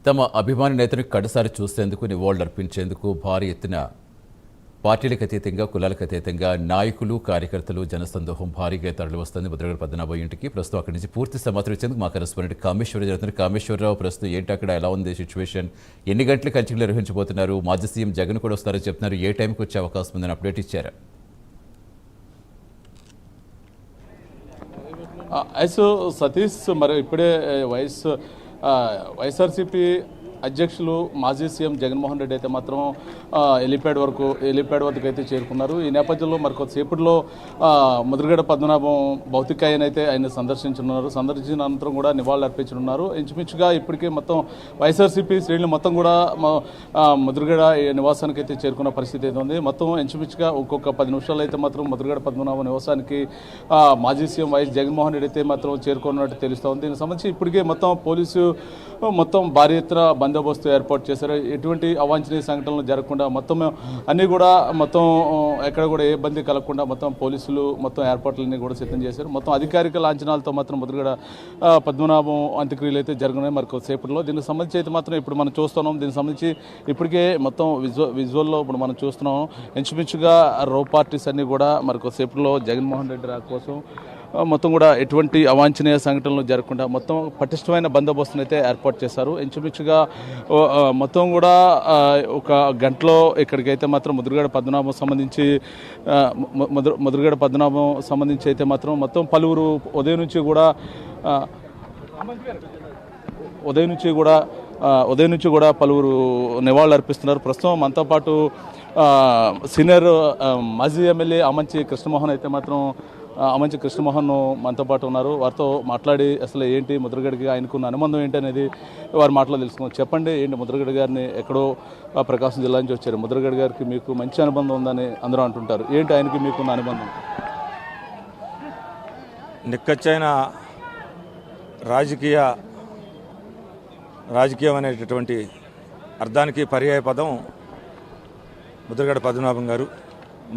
తమ అభిమాని నేతను కడసారి చూసేందుకు నివాళులర్పించేందుకు భారీ ఎత్తున పార్టీలకు అతీతంగా కులాలకు అతీతంగా నాయకులు కార్యకర్తలు జనసందోహం భారీగా తరలివస్తుంది. ముద్రగడ పద్మనాభం ఇంటికి ప్రస్తుతం అక్కడి నుంచి పూర్తి సమాచారం ఇచ్చేందుకు మా కరెస్పాండెంట్ కామేశ్వరరావు జరుగుతుంది. కామేశ్వరరావు, ప్రస్తుతం ఏంటి అక్కడ, ఎలా ఉంది సిచ్యువేషన్, ఎన్ని గంటలకు అంచెలు నిర్వహించబోతున్నారు, మాజీ సీఎం జగన్ కూడా వస్తారని చెప్తున్నారు, ఏ టైంకి వచ్చే అవకాశం ఉందని అప్డేట్ ఇచ్చారా? సతీష్, మరి ఇప్పుడే వైఎస్ఆర్సీపీ అధ్యక్షులు మాజీ సీఎం జగన్మోహన్ రెడ్డి అయితే మాత్రం హెలిప్యాడ్ వరకు అయితే చేరుకున్నారు. ఈ నేపథ్యంలో మరి కొద్దిసేపట్లో ముద్రగడ పద్మనాభం భౌతికాయని అయితే ఆయన సందర్శించిన అనంతరం కూడా నివాళులు అర్పించనున్నారు. ఇంచుమించుగా ఇప్పటికే మొత్తం వైఎస్ఆర్సీపీ శ్రేణులు మొత్తం కూడా ముద్రగడ నివాసానికి అయితే చేరుకున్న పరిస్థితి అయితే ఉంది. మొత్తం ఇంచుమించుగా ఒక్కొక్క 10 నిమిషాలు అయితే మాత్రం ముద్రగడ పద్మనాభం నివాసానికి మాజీ సీఎం వైఎస్ జగన్మోహన్ రెడ్డి అయితే మాత్రం చేరుకున్నట్టు తెలుస్తోంది. దీనికి సంబంధించి ఇప్పటికే మొత్తం భారీ ఎత్తున బందోబస్తు ఏర్పాటు చేశారు. ఎటువంటి అవాంఛనీయ సంఘటనలు జరగకుండా మొత్తం అన్నీ కూడా ఎక్కడ కూడా ఏ ఇబ్బంది కలగకుండా మొత్తం పోలీసులు మొత్తం ఏర్పాట్లన్నీ కూడా సిద్ధం చేశారు. మొత్తం అధికారిక లాంఛనాలతో మాత్రం ముద్రగడ పద్మనాభం అంత్యక్రియలు అయితే జరగనున్నాయి మరి కొద్దిసేపట్లో. దీనికి సంబంధించి అయితే మాత్రం ఇప్పుడు మనం చూస్తున్నాం. దీనికి సంబంధించి ఇప్పటికే మొత్తం విజువల్లో ఇప్పుడు మనం చూస్తున్నాం. ఇంచుమించుగా రో పార్టీస్ అన్నీ కూడా మరి కొద్దిసేపట్లో జగన్మోహన్ రెడ్డి రాక కోసం మొత్తం కూడా ఎటువంటి అవాంఛనీయ సంఘటనలు జరగకుండా మొత్తం పటిష్టమైన బందోబస్తును అయితే ఏర్పాటు చేశారు. ఇంచుమించుగా మొత్తం కూడా ఒక గంటలో ఇక్కడికైతే మాత్రం ముద్రగడ పద్మనాభం సంబంధించి అయితే మాత్రం మొత్తం పలువురు ఉదయం నుంచి కూడా పలువురు నివాళులు అర్పిస్తున్నారు. ప్రస్తుతం మనతో పాటు సీనియర్ మాజీ ఎమ్మెల్యే అమంచి కృష్ణమోహన్ మనతో పాటు ఉన్నారు. వారితో మాట్లాడి అసలు ఏంటి ముద్రగడికి ఆయనకున్న అనుబంధం ఏంటి అనేది వారి మాటలో తెలుసుకున్నాం. చెప్పండి, ఏంటి ముద్రగడ గారిని ఎక్కడో ప్రకాశం జిల్లా నుంచి వచ్చారు, ముద్రగడ గారికి మీకు మంచి అనుబంధం ఉందని అందరూ అంటుంటారు. ఏంటి ఆయనకి మీకున్న అనుబంధం? నిక్కచ్చైన రాజకీయం అనేటటువంటి అర్థానికి పర్యాయ పదం ముద్రగడ పద్మనాభం గారు.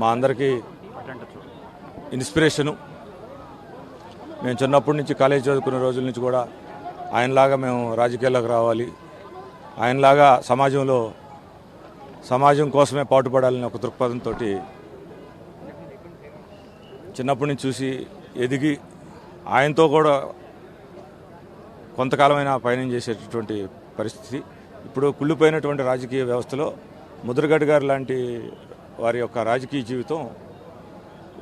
మా అందరికీ ఇన్స్పిరేషను. మేము చిన్నప్పటి నుంచి కాలేజీ చదువుకునే రోజుల నుంచి కూడా ఆయనలాగా మేము రాజకీయాల్లోకి రావాలి, ఆయనలాగా సమాజం కోసమే పాటుపడాలని ఒక దృక్పథంతో చిన్నప్పటి నుంచి చూసి ఎదిగి ఆయనతో కూడా కొంతకాలమైన పయనం చేసేటటువంటి పరిస్థితి. ఇప్పుడు కుళ్ళిపోయినటువంటి రాజకీయ వ్యవస్థలో ముద్రగడ గారు లాంటి వారి యొక్క రాజకీయ జీవితం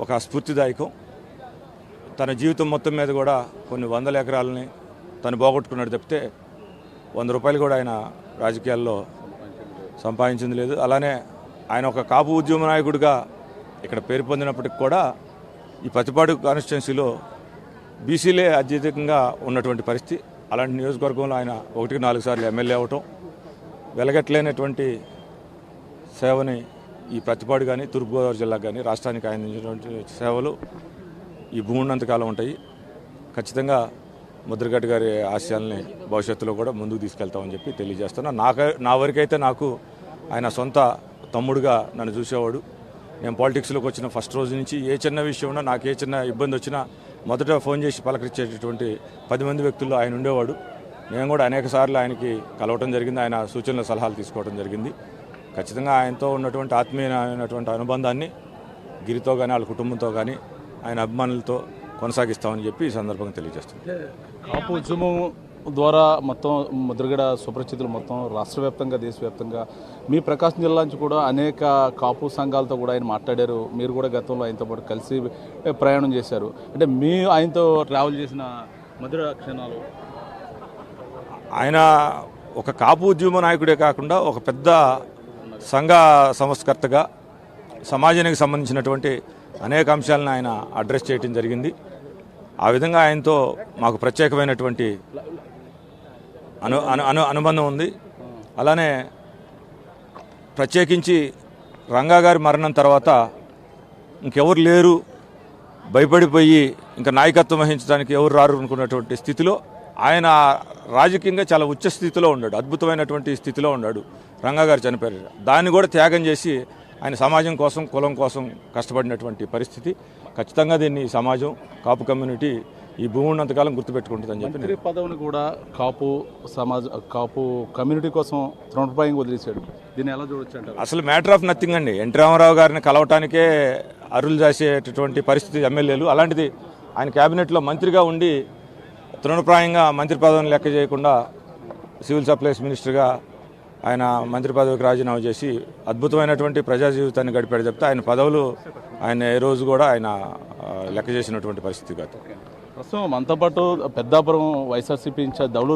ఒక స్ఫూర్తిదాయకం. తన జీవితం మొత్తం మీద కూడా కొన్ని 100 ఎకరాలని తను పోగొట్టుకున్నాడు తప్పితే 100 రూపాయలు కూడా ఆయన రాజకీయాల్లో సంపాదించింది లేదు. అలానే ఆయన ఒక కాపు ఉద్యమ నాయకుడిగా ఇక్కడ పేరు పొందినప్పటికి కూడా ఈ పత్తిపాడు కాన్స్టిట్యున్సీలో బీసీలే అత్యధికంగా ఉన్నటువంటి పరిస్థితి. అలాంటి నియోజకవర్గంలో ఆయన 1కి 4 సార్లు ఎమ్మెల్యే అవటం, వెలగట్లేనటువంటి సేవని ఈ ప్రతిపాడు కానీ తూర్పుగోదావరి జిల్లాకు కానీ రాష్ట్రానికి అందించినటువంటి సేవలు ఈ భూమి ఉన్నంతకాలం ఉంటాయి. ఖచ్చితంగా ముద్రగడ గారి ఆశయాల్ని భవిష్యత్తులో కూడా ముందుకు తీసుకెళ్తామని చెప్పి తెలియజేస్తున్నా. నా వరకైతే నాకు ఆయన సొంత తమ్ముడుగా నన్ను చూసేవాడు. నేను పాలిటిక్స్లోకి వచ్చిన ఫస్ట్ రోజు నుంచి ఏ చిన్న విషయం ఉన్నా, నాకు ఏ చిన్న ఇబ్బంది వచ్చినా మొదట ఫోన్ చేసి పలకరించేటటువంటి 10 మంది వ్యక్తుల్లో ఆయన ఉండేవాడు. నేను కూడా అనేక సార్లు ఆయనకి కలవటం జరిగింది, ఆయన సూచనలు సలహాలు తీసుకోవడం జరిగింది. ఖచ్చితంగా ఆయనతో ఉన్నటువంటి ఆత్మీయమైనటువంటి అనుబంధాన్ని గిరితో కానీ వాళ్ళ కుటుంబంతో కానీ ఆయన అభిమానులతో కొనసాగిస్తామని చెప్పి ఈ సందర్భంగా తెలియజేస్తాం. కాపు ఉద్యమం ద్వారా మొత్తం ముద్రగడ సుపరిచితులు మొత్తం రాష్ట్ర వ్యాప్తంగా దేశవ్యాప్తంగా మీ ప్రకాశం జిల్లా నుంచి కూడా అనేక కాపు సంఘాలతో కూడా ఆయన మాట్లాడారు. మీరు కూడా గతంలో ఆయనతో పాటు కలిసి ప్రయాణం చేశారు. అంటే ఆయనతో ట్రావెల్ చేసిన మధుర క్షణాలు? ఆయన ఒక కాపు ఉద్యమ నాయకుడే కాకుండా ఒక పెద్ద సంఘ సంస్కర్తగా సమాజానికి సంబంధించినటువంటి అనేక అంశాలను ఆయన అడ్రస్ చేయడం జరిగింది. ఆ విధంగా ఆయనతో మాకు ప్రత్యేకమైనటువంటి అనుబంధం ఉంది. అలానే ప్రత్యేకించి రంగా గారి మరణం తర్వాత ఇంకెవరు లేరు, భయపడిపోయి ఇంకా నాయకత్వం వహించడానికి ఎవరు రారు అనుకున్నటువంటి స్థితిలో ఆయన రాజకీయంగా చాలా ఉచ్చ స్థితిలో ఉన్నాడు, అద్భుతమైనటువంటి స్థితిలో ఉన్నాడు. రంగా గారు చనిపోయారు, దాన్ని కూడా త్యాగం చేసి ఆయన సమాజం కోసం కులం కోసం కష్టపడినటువంటి పరిస్థితి. ఖచ్చితంగా దీన్ని సమాజం కాపు కమ్యూనిటీ ఈ భూమి ఉన్నంతకాలం గుర్తుపెట్టుకుంటుందని చెప్పి మంత్రి పదవిని కూడా కాపు కమ్యూనిటీ కోసం తృణప్రాయంగా వదిలేశాడు. దీన్ని ఎలా చూడొచ్చు అంటారు? అసలు మ్యాటర్ ఆఫ్ నథింగ్ అండి. ఎన్టీ రామారావు గారిని కలవటానికే అరులు చేసేటటువంటి పరిస్థితి ఎమ్మెల్యేలు. అలాంటిది ఆయన క్యాబినెట్లో మంత్రిగా ఉండి తృణప్రాయంగా మంత్రి పదవిని లెక్క చేయకుండా సివిల్ సప్లైస్ మినిస్టర్గా ఆయన మంత్రి పదవికి రాజీనామా చేసి అద్భుతమైనటువంటి ప్రజా జీవితాన్ని గడిపాడు చెప్తే ఆయన పదవులు ఆయన ఏ రోజు కూడా ఆయన లెక్క చేసినటువంటి పరిస్థితి కాదు. ప్రస్తుతం మనతో పాటు పెద్దాపురం వైఎస్ఆర్సీపీ ఇన్ఛార్జ్ దౌలు